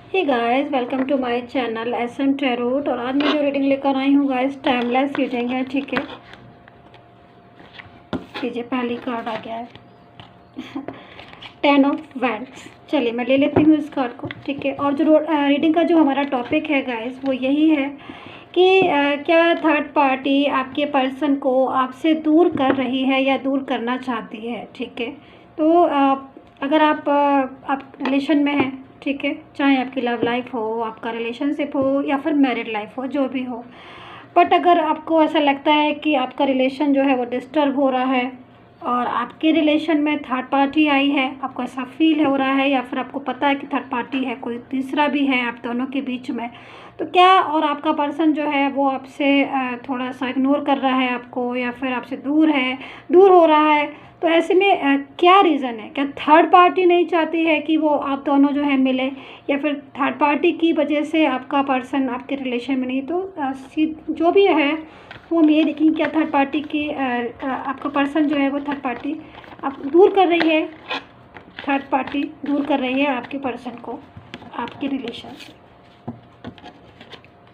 Hey guys, welcome to my channel SM tarot. और आज मैं जो रीडिंग लेकर आई हूँ गाइस, टाइमलेस रीडिंग है। ठीक है, लीजिए पहली कार्ड आ गया है 10 ऑफ वैंड्स। चलिए मैं ले लेती हूँ इस कार्ड को। ठीक है, और जो रीडिंग का जो हमारा टॉपिक है गाइस वो यही है कि क्या थर्ड पार्टी आपके पर्सन को आपसे दूर कर रही है या दूर करना चाहती है। ठीक है, तो अगर आप रिलेशन में हैं, ठीक है, चाहे आपकी लव लाइफ हो, आपका रिलेशनशिप हो या फिर मैरिड लाइफ हो, जो भी हो, बट अगर आपको ऐसा लगता है कि आपका रिलेशन जो है वो डिस्टर्ब हो रहा है और आपके रिलेशन में थर्ड पार्टी आई है, आपको ऐसा फील हो रहा है या फिर आपको पता है कि थर्ड पार्टी है, कोई तीसरा भी है आप दोनों के बीच में, तो क्या और आपका पर्सन जो है वो आपसे थोड़ा सा इग्नोर कर रहा है आपको या फिर आपसे दूर हो रहा है, तो ऐसे में क्या रीज़न है? क्या थर्ड पार्टी नहीं चाहती है कि वो आप दोनों जो है मिले, या फिर थर्ड पार्टी की वजह से आपका पर्सन आपके रिलेशन में नहीं? तो जो भी है वो हम ये देखेंगे क्या थर्ड पार्टी की आपका पर्सन जो है वो थर्ड पार्टी आप दूर कर रही है, थर्ड पार्टी दूर कर रही है आपके पर्सन को आपके रिलेशन से।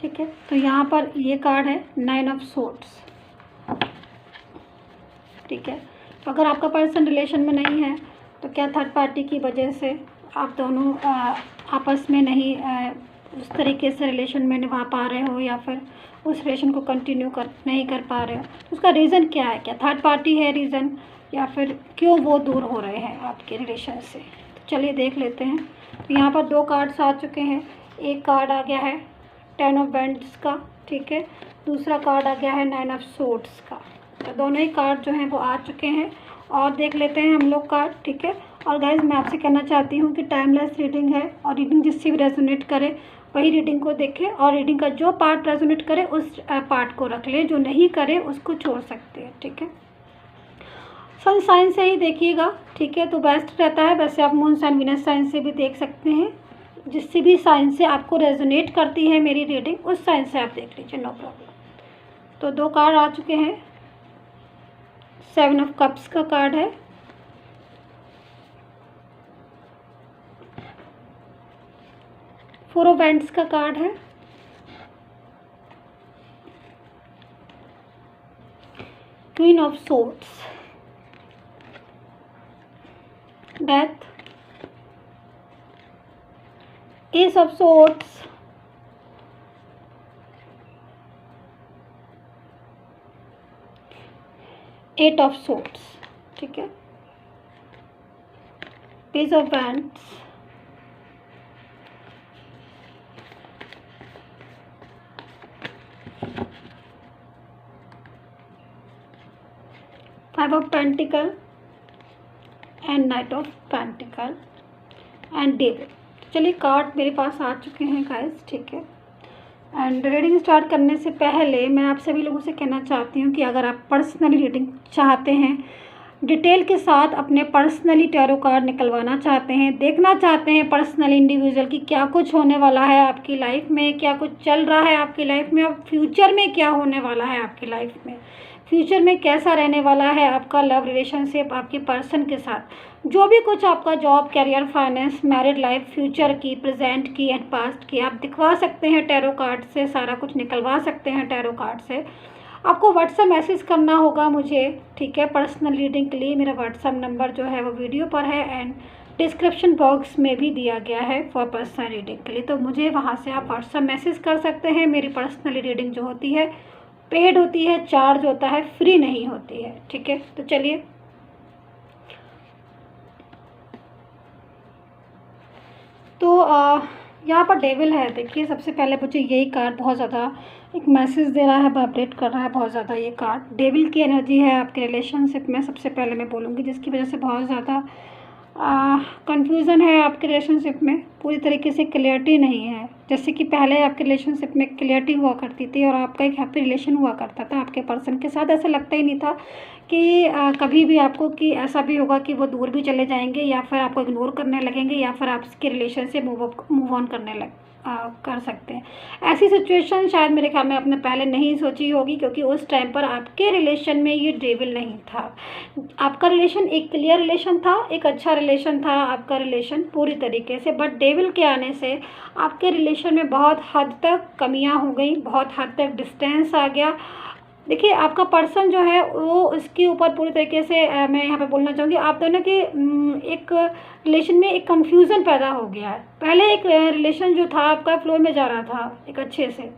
ठीक है, तो यहाँ पर ये कार्ड है 9 ऑफ सोर्ड्स। ठीक है, तो अगर आपका पर्सन रिलेशन में नहीं है तो क्या थर्ड पार्टी की वजह से आप दोनों आपस में नहीं उस तरीके से रिलेशन में निभा पा रहे हो या फिर उस रिलेशन को कंटिन्यू नहीं कर पा रहे हो, तो उसका रीज़न क्या है? क्या थर्ड पार्टी है रीज़न, या फिर क्यों वो दूर हो रहे हैं आपके रिलेशन से? तो चलिए देख लेते हैं। तो यहाँ पर 2 कार्ड्स आ चुके हैं। एक कार्ड आ गया है 10 ऑफ वैंड्स का, ठीक है, दूसरा कार्ड आ गया है 9 ऑफ सोर्ड्स का। तो दोनों ही कार्ड जो हैं वो आ चुके हैं और देख लेते हैं हम लोग कार्ड। ठीक है, और गाइज मैं आपसे कहना चाहती हूँ कि टाइमलेस रीडिंग है और रीडिंग जिससे भी रेजोनेट करे वही रीडिंग को देखें, और रीडिंग का जो पार्ट रेजोनेट करे उस पार्ट को रख ले, जो नहीं करे उसको छोड़ सकते हैं। ठीक है, सन साइन से ही देखिएगा, ठीक है, तो बेस्ट रहता है। वैसे आप मून साइन वीनस साइन से भी देख सकते हैं, जिससे भी साइन से आपको रेजोनेट करती है मेरी रीडिंग उस साइन से आप देख लीजिए, नो प्रॉब्लम। तो 2 कार्ड आ चुके हैं। 7 ऑफ कप्स का कार्ड है, फोर ऑफ वैंड्स का कार्ड है, queen of swords, death, ace of swords, eight of swords, ठीक है, page of wands, five of pentacle and knight of pentacle and devil. चलिए कार्ड मेरे पास आ चुके हैं गाइस, ठीक है। एंड रीडिंग स्टार्ट करने से पहले मैं आप सभी लोगों से कहना चाहती हूँ कि अगर आप पर्सनली रीडिंग चाहते हैं, डिटेल के साथ अपने पर्सनली टैरो कार्ड निकलवाना चाहते हैं, देखना चाहते हैं पर्सनली इंडिविजुअल की क्या कुछ होने वाला है आपकी लाइफ में, क्या कुछ चल रहा है आपकी लाइफ में, और फ्यूचर में क्या होने वाला है आपकी लाइफ में, फ्यूचर में कैसा रहने वाला है आपका लव रिलेशनशिप आपके पर्सन के साथ, जो भी कुछ आपका job, career, finance, married life, future की, प्रेजेंट की एंड पास्ट की, आप दिखवा सकते हैं टैरो कार्ड से, सारा कुछ निकलवा सकते हैं टैरो कार्ड से। आपको व्हाट्सएप मैसेज करना होगा मुझे, ठीक है, पर्सनल रीडिंग के लिए। मेरा व्हाट्सएप नंबर जो है वो वीडियो पर है एंड डिस्क्रिप्शन बॉक्स में भी दिया गया है फॉर पर्सनल रीडिंग के लिए, तो मुझे वहाँ से आप व्हाट्सएप मैसेज कर सकते हैं। मेरी पर्सनल रीडिंग जो होती है पेड होती है, चार्ज होता है, फ्री नहीं होती है, ठीक है। तो चलिए तो यहाँ पर डेविल है। देखिए सबसे पहले मुझे यही कार्ड बहुत ज़्यादा एक मैसेज दे रहा है, वाइब्रेट कर रहा है बहुत ज़्यादा। ये कार्ड डेविल की एनर्जी है आपके रिलेशनशिप में, सबसे पहले मैं बोलूँगी, जिसकी वजह से बहुत ज़्यादा कंफ्यूजन है आपके रिलेशनशिप में, पूरी तरीके से क्लियरिटी नहीं है। जैसे कि पहले आपके रिलेशनशिप में क्लियरिटी हुआ करती थी और आपका एक हैप्पी रिलेशन हुआ करता था आपके पर्सन के साथ, ऐसा लगता ही नहीं था कि कभी भी आपको कि ऐसा भी होगा कि वो दूर भी चले जाएंगे या फिर आपको इग्नोर करने लगेंगे या फिर आपके रिलेशन से मूव ऑन करने कर सकते हैं। ऐसी सिचुएशन शायद मेरे ख्याल में आपने पहले नहीं सोची होगी, क्योंकि उस टाइम पर आपके रिलेशन में ये डेविल नहीं था। आपका रिलेशन एक क्लियर रिलेशन था, एक अच्छा रिलेशन था आपका रिलेशन पूरी तरीके से, बट डेविल के आने से आपके रिलेशन में बहुत हद तक कमियां हो गई, बहुत हद तक डिस्टेंस आ गया। देखिए, आपका पर्सन जो है वो इसके ऊपर पूरी तरीके से मैं यहाँ पे बोलना चाहूँगी, आप दोनों के एक रिलेशन में एक कन्फ्यूज़न पैदा हो गया है। पहले एक रिलेशन जो था आपका फ्लो में जा रहा था एक अच्छे से,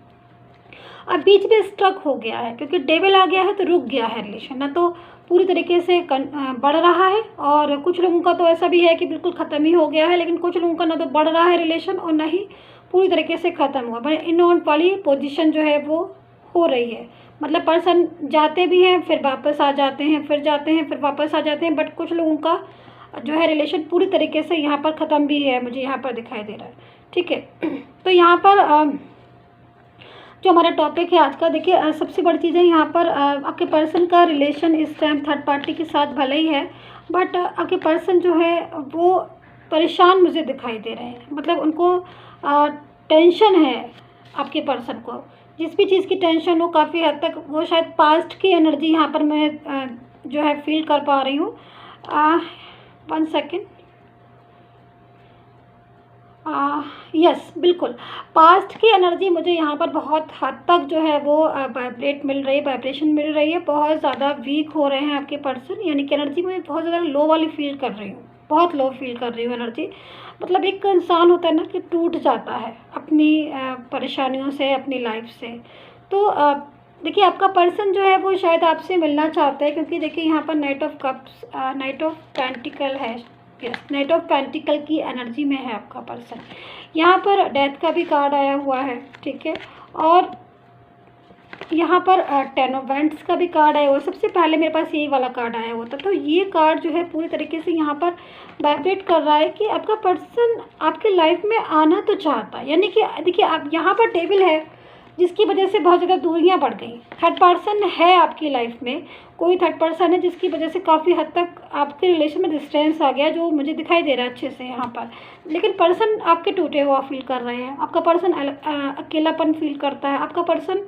अब बीच में स्ट्रक हो गया है, क्योंकि डेविल आ गया है तो रुक गया है रिलेशन, ना तो पूरी तरीके से बढ़ रहा है, और कुछ लोगों का तो ऐसा भी है कि बिल्कुल ख़त्म ही हो गया है, लेकिन कुछ लोगों का ना तो बढ़ रहा है रिलेशन और ना ही पूरी तरीके से ख़त्म हुआ। बट इन ऑन वाली पोजीशन जो है वो हो रही है, मतलब पर्सन जाते भी हैं फिर वापस आ जाते हैं, फिर जाते हैं फिर वापस आ जाते हैं, बट कुछ लोगों का जो है रिलेशन पूरी तरीके से यहाँ पर ख़त्म भी है, मुझे यहाँ पर दिखाई दे रहा है। ठीक है, तो यहाँ पर जो हमारा टॉपिक है आज का, देखिए सबसे बड़ी चीज़ है यहाँ पर आपके पर्सन का रिलेशन इस टाइम थर्ड पार्टी के साथ भले ही है, बट आपके पर्सन जो है वो परेशान मुझे दिखाई दे रहे हैं। मतलब उनको टेंशन है, आपके पर्सन को जिस भी चीज़ की टेंशन हो, काफ़ी हद तक वो शायद पास्ट की एनर्जी यहाँ पर मैं जो है फील कर पा रही हूँ। 1 सेकेंड, यस बिल्कुल, पास्ट की एनर्जी मुझे यहाँ पर बहुत हद तक जो है वो वाइब्रेट मिल रही है, वाइब्रेशन मिल रही है। बहुत ज़्यादा वीक हो रहे हैं आपके पर्सन, यानी कि एनर्जी मैं बहुत ज़्यादा लो वाली फील कर रही हूँ, बहुत लो फील कर रही हूँ एनर्जी। मतलब एक इंसान होता है ना कि टूट जाता है अपनी परेशानियों से, अपनी लाइफ से। तो देखिए, आपका पर्सन जो है वो शायद आपसे मिलना चाहता है, क्योंकि देखिए यहाँ पर night of cups, night of pentacle है, नाइट ऑफ पेंटिकल की एनर्जी में है आपका पर्सन। यहाँ पर डेथ का भी कार्ड आया हुआ है, ठीक है, और यहाँ पर 10 ऑफ वैंड्स का भी कार्ड आया हुआ है। सबसे पहले मेरे पास यही वाला कार्ड आया हुआ था, तो ये कार्ड जो है पूरी तरीके से यहाँ पर वाइब्रेट कर रहा है कि आपका पर्सन आपके लाइफ में आना तो चाहता है। यानी कि देखिए, आप यहाँ पर डेविल है जिसकी वजह से बहुत ज़्यादा दूरियां बढ़ गई। थर्ड पर्सन है आपकी लाइफ में, कोई थर्ड पर्सन है जिसकी वजह से काफ़ी हद तक आपके रिलेशन में डिस्टेंस आ गया, जो मुझे दिखाई दे रहा है अच्छे से यहाँ पर। लेकिन पर्सन आपके टूटे हुआ फील कर रहे हैं, आपका पर्सन अकेलापन फील करता है, आपका पर्सन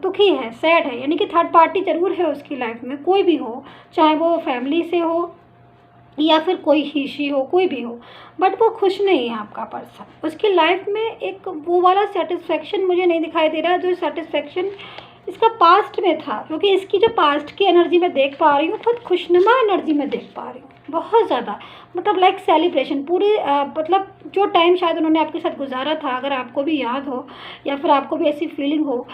दुखी है, सैड है। यानी कि थर्ड पार्टी ज़रूर है उसकी लाइफ में, कोई भी हो, चाहे वो फैमिली से हो या फिर कोई हिशी हो, कोई भी हो, बट वो खुश नहीं है आपका पर्सन। उसकी लाइफ में एक वो वाला सेटिस्फेक्शन मुझे नहीं दिखाई दे रहा, जो सेटिस्फेक्शन इसका पास्ट में था। क्योंकि इसकी जो पास्ट की एनर्जी मैं देख पा रही हूँ, बहुत खुशनुमा एनर्जी में देख पा रही हूँ, बहुत ज़्यादा। मतलब लाइक सेलिब्रेशन पूरे मतलब जो टाइम शायद उन्होंने आपके साथ गुजारा था, अगर आपको भी याद हो या फिर आपको भी ऐसी फीलिंग हो,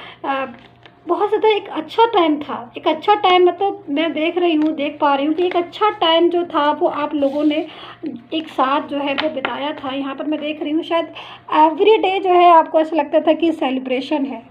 बहुत ज़्यादा एक अच्छा टाइम था। एक अच्छा टाइम मतलब मैं देख रही हूँ, देख पा रही हूँ कि एक अच्छा टाइम जो था वो आप लोगों ने एक साथ जो है वो बिताया था। यहाँ पर मैं देख रही हूँ शायद एवरी डे जो है आपको ऐसा लगता था कि सेलिब्रेशन है।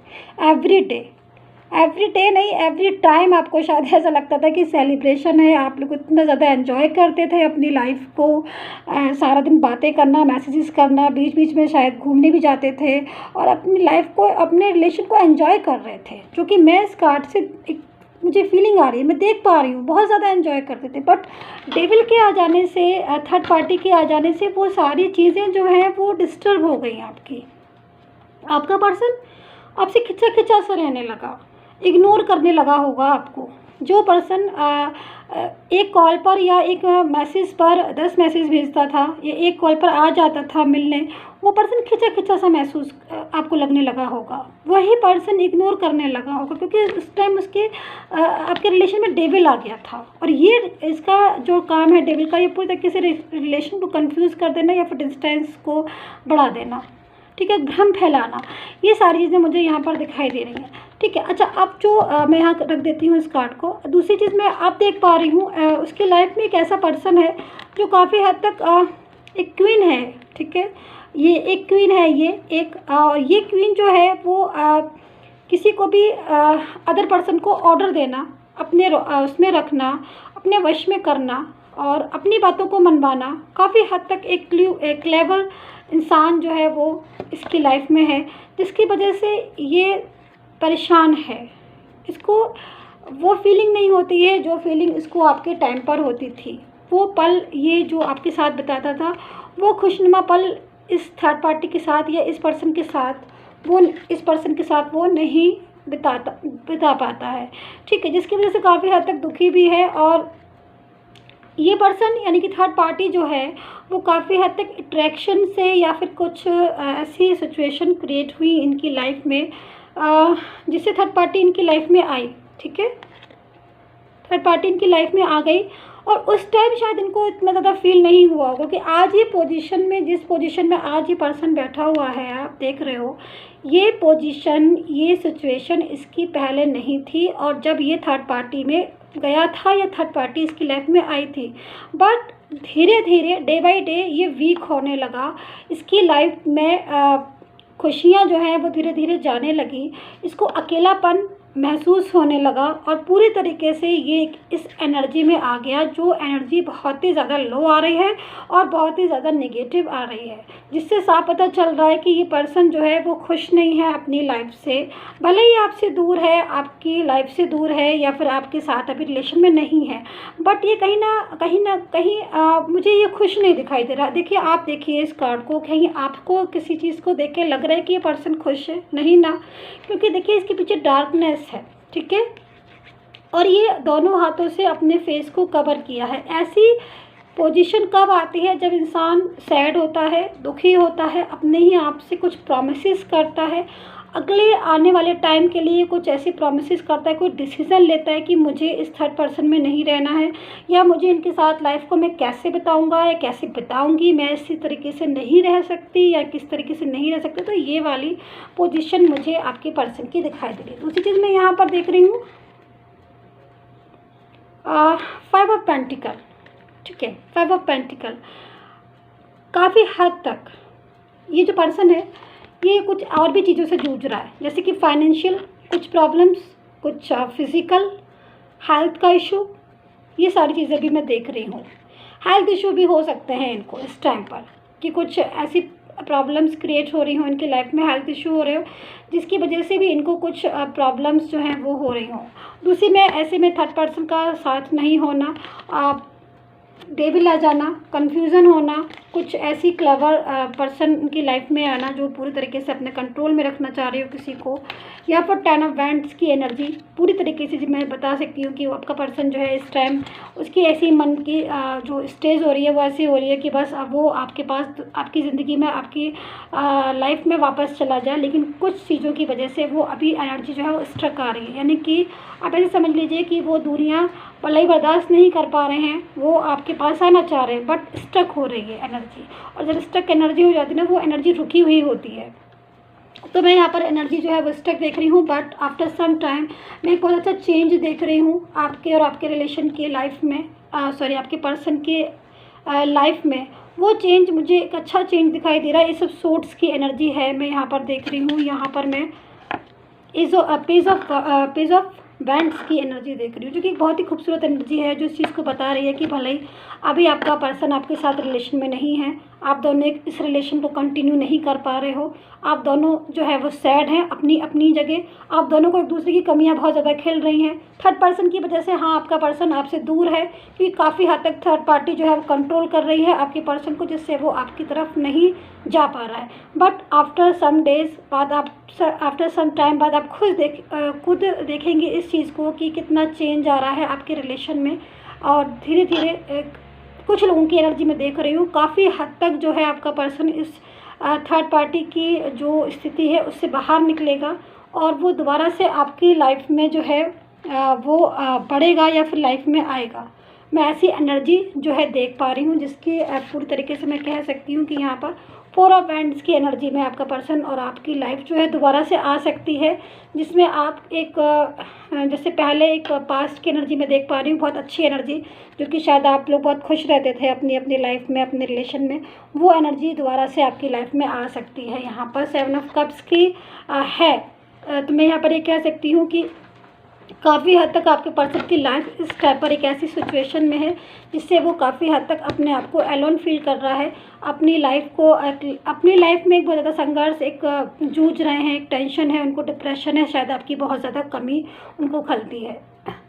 एवरी डे नहीं, एवरी टाइम आपको शायद ऐसा लगता था कि सेलिब्रेशन है। आप लोग इतना ज़्यादा एंजॉय करते थे अपनी लाइफ को, सारा दिन बातें करना, मैसेजेस करना, बीच बीच में शायद घूमने भी जाते थे और अपनी लाइफ को, अपने रिलेशन को एंजॉय कर रहे थे। जो कि मैं इस कार्ड से एक मुझे फीलिंग आ रही है, मैं देख पा रही हूँ, बहुत ज़्यादा एंजॉय करते थे। बट डेविल के आ जाने से, थर्ड पार्टी के आ जाने से वो सारी चीज़ें जो हैं वो डिस्टर्ब हो गई आपकी। आपका पर्सन आपसे खिंचा खिंचा सा रहने लगा, इग्नोर करने लगा होगा आपको। जो पर्सन एक कॉल पर या एक मैसेज पर 10 मैसेज भेजता था या एक कॉल पर आ जाता था मिलने, वो पर्सन खिंचा खिंचा सा महसूस आपको लगने लगा होगा। वही पर्सन इग्नोर करने लगा होगा, क्योंकि उस टाइम उसके आपके रिलेशन में डेविल आ गया था। और ये इसका जो काम है डेविल का, ये पूरी तरीके से रिलेशन को कंफ्यूज कर देना या फिर डिस्टेंस को बढ़ा देना, ठीक है, भ्रम फैलाना, ये सारी चीज़ें मुझे यहाँ पर दिखाई दे रही हैं। ठीक है, अच्छा, अब जो मैं यहाँ रख देती हूँ इस कार्ड को। दूसरी चीज़ मैं आप देख पा रही हूँ, उसकी लाइफ में एक ऐसा पर्सन है जो काफ़ी हद तक एक क्वीन है, ठीक है, ये एक क्वीन है, ये क्वीन जो है वो किसी को भी अदर पर्सन को ऑर्डर देना, अपने उसमें रखना, अपने वश में करना और अपनी बातों को मनवाना, काफ़ी हद तक एक क्लेवर इंसान जो है वो इसकी लाइफ में है, जिसकी वजह से ये परेशान है। इसको वो फीलिंग नहीं होती है जो फीलिंग इसको आपके टाइम पर होती थी। वो पल ये जो आपके साथ बिताता था, वो खुशनुमा पल इस थर्ड पार्टी के साथ या इस पर्सन के साथ वो नहीं बिता पाता है, ठीक है, जिसकी वजह से काफ़ी हद तक दुखी भी है। और ये पर्सन यानी कि थर्ड पार्टी जो है वो काफ़ी हद तक अट्रैक्शन से या फिर कुछ ऐसी सिचुएशन क्रिएट हुई इनकी लाइफ में जिससे थर्ड पार्टी इनकी लाइफ में आई, ठीक है, थर्ड पार्टी इनकी लाइफ में आ गई। और उस टाइम शायद इनको इतना ज़्यादा फील नहीं हुआ होगा कि आज ये पोजीशन में, जिस पोजीशन में आज ये पर्सन बैठा हुआ है, आप देख रहे हो, ये पोजीशन, ये सिचुएशन इसकी पहले नहीं थी। और जब ये थर्ड पार्टी में गया था या थर्ड पार्टी इसकी लाइफ में आई थी, बट धीरे धीरे डे बाय डे ये वीक होने लगा। इसकी लाइफ में खुशियाँ जो हैं वो धीरे धीरे जाने लगी, इसको अकेलापन महसूस होने लगा और पूरी तरीके से ये इस एनर्जी में आ गया, जो एनर्जी बहुत ही ज़्यादा लो आ रही है और बहुत ही ज़्यादा नेगेटिव आ रही है, जिससे साफ पता चल रहा है कि ये पर्सन जो है वो खुश नहीं है अपनी लाइफ से। भले ही आपसे दूर है, आपकी लाइफ से दूर है या फिर आपके साथ अभी रिलेशन में नहीं है, बट ये कहीं ना कहीं मुझे ये खुश नहीं दिखाई दे रहा। देखिए, आप देखिए इस कार्ड को, कहीं आपको किसी चीज़ को देख के लग रहा है कि ये पर्सन खुश है? नहीं ना, क्योंकि देखिए इसके पीछे डार्कनेस है, ठीक है, और ये दोनों हाथों से अपने फेस को कवर किया है। ऐसी पोजीशन कब आती है? जब इंसान सैड होता है, दुखी होता है, अपने ही आप से कुछ प्रॉमिसेस करता है, अगले आने वाले टाइम के लिए कुछ ऐसी प्रॉमिसेस करता है, कोई डिसीज़न लेता है कि मुझे इस थर्ड पर्सन में नहीं रहना है, या मुझे इनके साथ लाइफ को मैं कैसे बिताऊंगा या कैसे बिताऊंगी, मैं इसी तरीके से नहीं रह सकती या किस तरीके से नहीं रह सकती। तो ये वाली पोजीशन मुझे आपके पर्सन की दिखाई दे रही है। दूसरी चीज़ मैं यहाँ पर देख रही हूँ 5 ऑफ पेंटिकल, ठीक है, 5 ऑफ पेंटिकल। काफ़ी हद तक ये जो पर्सन है ये कुछ और भी चीज़ों से जूझ रहा है, जैसे कि फाइनेंशियल कुछ प्रॉब्लम्स, कुछ फिज़िकल हेल्थ का इशू, ये सारी चीज़ें भी मैं देख रही हूँ। हेल्थ इशू भी हो सकते हैं इनको इस टाइम पर, कि कुछ ऐसी प्रॉब्लम्स क्रिएट हो रही हो इनकी लाइफ में, हेल्थ इशू हो रहे हो, जिसकी वजह से भी इनको कुछ प्रॉब्लम्स जो हैं वो हो रही हों। दूसरी में ऐसे में थर्ड पर्सन का साथ नहीं होना, डेविल आ जाना, कन्फ्यूज़न होना, कुछ ऐसी क्लेवर पर्सन की लाइफ में आना जो पूरी तरीके से अपने कंट्रोल में रखना चाह रही हो किसी को, या फिर 10 ऑफ वैंड्स की एनर्जी पूरी तरीके से मैं बता सकती हूँ कि आपका पर्सन जो है इस टाइम उसकी ऐसी मन की जो स्टेज हो रही है वो ऐसी हो रही है कि बस अब वो आपके पास, आपकी ज़िंदगी में, आपकी लाइफ में वापस चला जाए, लेकिन कुछ चीज़ों की वजह से वो अभी एनर्जी जो है वो स्ट्रक आ रही है। यानी कि आप ऐसे समझ लीजिए कि वो दूरियाँ पलाई बर्दाश्त नहीं कर पा रहे हैं, वो आपके पास आना चाह रहे हैं बट स्टक हो रही है एनर्जी, और जब स्टक एनर्जी हो जाती है ना, वो एनर्जी रुकी हुई होती है। तो मैं यहाँ पर एनर्जी जो है वो स्टक देख रही हूँ, बट आफ्टर सम टाइम मैं एक बहुत अच्छा चेंज देख रही हूँ आपके और आपके रिलेशन के लाइफ में, सॉरी आपके पर्सन के लाइफ में। वो चेंज, मुझे एक अच्छा चेंज दिखाई दे रहा है। ये सब सोर्ट्स की एनर्जी है, मैं यहाँ पर देख रही हूँ। यहाँ पर मैं पेज ऑफ बैंड्स की एनर्जी देख रही हूँ, जो कि बहुत ही खूबसूरत एनर्जी है, जो इस चीज़ को बता रही है कि भले ही अभी आपका पर्सन आपके साथ रिलेशन में नहीं है, आप दोनों इस रिलेशन को कंटिन्यू नहीं कर पा रहे हो, आप दोनों जो है वो सैड हैं अपनी अपनी जगह, आप दोनों को एक दूसरे की कमियां बहुत ज़्यादा खेल रही हैं थर्ड पर्सन की वजह से। हाँ, आपका पर्सन आपसे दूर है क्योंकि काफ़ी हद तक थर्ड पार्टी जो है वो कंट्रोल कर रही है आपके पर्सन को, जिससे वो आपकी तरफ नहीं जा पा रहा है। बट आफ्टर सम डेज बाद, आफ्टर सम टाइम बाद आप खुद देखेंगे इस चीज़ को कि कितना चेंज आ रहा है आपके रिलेशन में। और धीरे धीरे कुछ लोगों की एनर्जी में देख रही हूँ, काफ़ी हद तक जो है आपका पर्सन इस थर्ड पार्टी की जो स्थिति है उससे बाहर निकलेगा और वो दोबारा से आपकी लाइफ में जो है वो बढ़ेगा या फिर लाइफ में आएगा। मैं ऐसी एनर्जी जो है देख पा रही हूँ, जिसकी पूरी तरीके से मैं कह सकती हूँ कि यहाँ पर 4 ऑफ वैंड्स की एनर्जी में आपका पर्सन और आपकी लाइफ जो है दोबारा से आ सकती है, जिसमें आप एक जैसे पहले एक पास्ट की एनर्जी में देख पा रही हूँ, बहुत अच्छी एनर्जी, जो कि शायद आप लोग बहुत खुश रहते थे अपनी अपनी लाइफ में, अपने रिलेशन में, वो एनर्जी दोबारा से आपकी लाइफ में आ सकती है। यहाँ पर 7 ऑफ कप्स की है, तो मैं यहाँ पर ये कह सकती हूँ कि काफ़ी हद तक आपके पर्सन की लाइफ इस टाइप पर एक ऐसी सिचुएशन में है जिससे वो काफ़ी हद तक अपने आप को एलोन फील कर रहा है, अपनी लाइफ में एक बहुत ज़्यादा संघर्ष, एक जूझ रहे हैं, एक टेंशन है, उनको डिप्रेशन है, शायद आपकी बहुत ज़्यादा कमी उनको खलती है।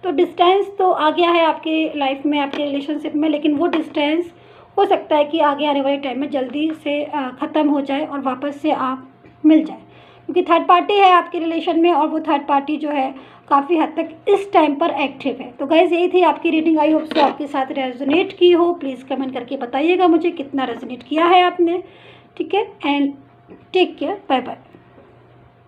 तो डिस्टेंस तो आ गया है आपकी लाइफ में, आपके रिलेशनशिप में, लेकिन वो डिस्टेंस हो सकता है कि आगे आने वाले टाइम में जल्दी से ख़त्म हो जाए और वापस से आप मिल जाए, क्योंकि थर्ड पार्टी है आपके रिलेशन में और वो थर्ड पार्टी जो है काफ़ी हद तक इस टाइम पर एक्टिव है। तो गाइज़ यही थी आपकी रीडिंग, आई होप सो आपके साथ रेजोनेट की हो। प्लीज़ कमेंट करके बताइएगा मुझे कितना रेजोनेट किया है आपने। ठीक है, and take care, bye bye.